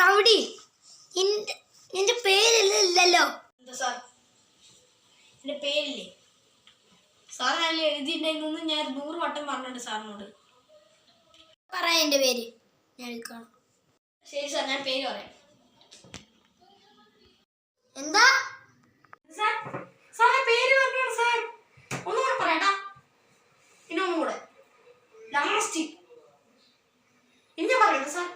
Rowdy, നിന്റെ പേരില്ലല്ലോ. എന്താ sir, എൻ്റെ പേരില്ലേ? സാർ ഞാൻ എഴുതിയിട്ടുണ്ടെന്ന് ഞാൻ 100 വട്ടം പറഞ്ഞിട്ടുണ്ട് സാറിനോട്. പറയാം എൻ്റെ പേര്, ഞാൻ എടുക്കണം. ശരി സാർ, ഞാൻ പേര് പറയാം. എന്താ സാർ? സാറിന്റെ പേര് പറഞ്ഞോ സാർ. ഒന്നുകൂടെ പറയട്ടാ, പിന്നെ ഒന്നുകൂടെ ലാസ്റ്റ് ഇനി പറയണ്ട സാർ.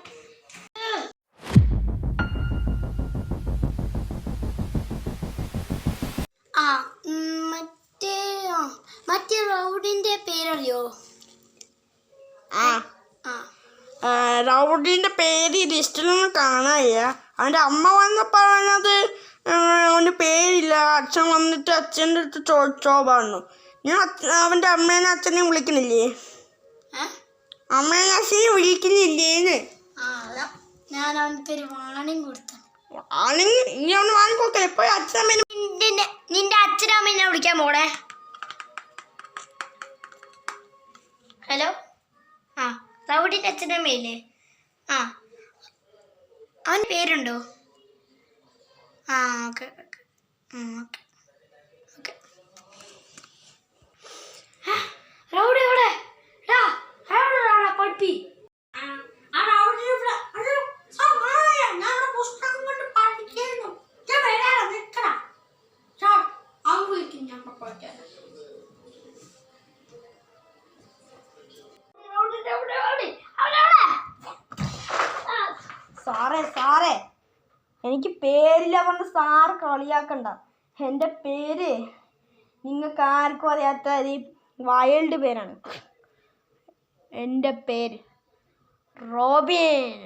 മറ്റേ റൗഡിന്റെ പേരറിയോ? റൗഡിന്റെ പേര് ലിസ്റ്റിലൊന്നും കാണാനില്ല. അവൻ്റെ അമ്മ വന്നപ്പോൾ പറഞ്ഞത് അവൻ്റെ പേരില്ല. അച്ഛൻ വന്നിട്ട് അച്ഛൻ്റെ അടുത്ത് ചോദിച്ചോ പറഞ്ഞു. ഞാൻ അവൻ്റെ അമ്മേനെ അച്ഛനെയും വിളിക്കണില്ലേ? അമ്മേനെ അച്ഛനെയും വിളിക്കുന്നില്ലേന്ന്. ഞാൻ അവനക്ക് ഒരു വാണിംഗ് കൊടുത്തു. ഇനി അവന് വാങ്ങിക്കോക്കെ. എപ്പോ അച്ഛനമ്മേനെ നിന്റെ അച്ഛനമ്മേനെ വിളിക്കാൻ പോടെ. ഹലോ, റൗഡിന്റെ അച്ഛനമ്മയില്ലേ? അവന് പേരുണ്ടോ? Okay okay okay okay. Rowdy എവിടെ? പഠിപ്പി. സാറേ എനിക്ക് പേരില്ല കൊണ്ട് സാറ് കളിയാക്കണ്ട. എൻ്റെ പേര് നിങ്ങൾക്ക് ആർക്കും അറിയാത്ത ഒരു വൈൽഡ് പേരാണ്. എൻ്റെ പേര് റോബിൻ.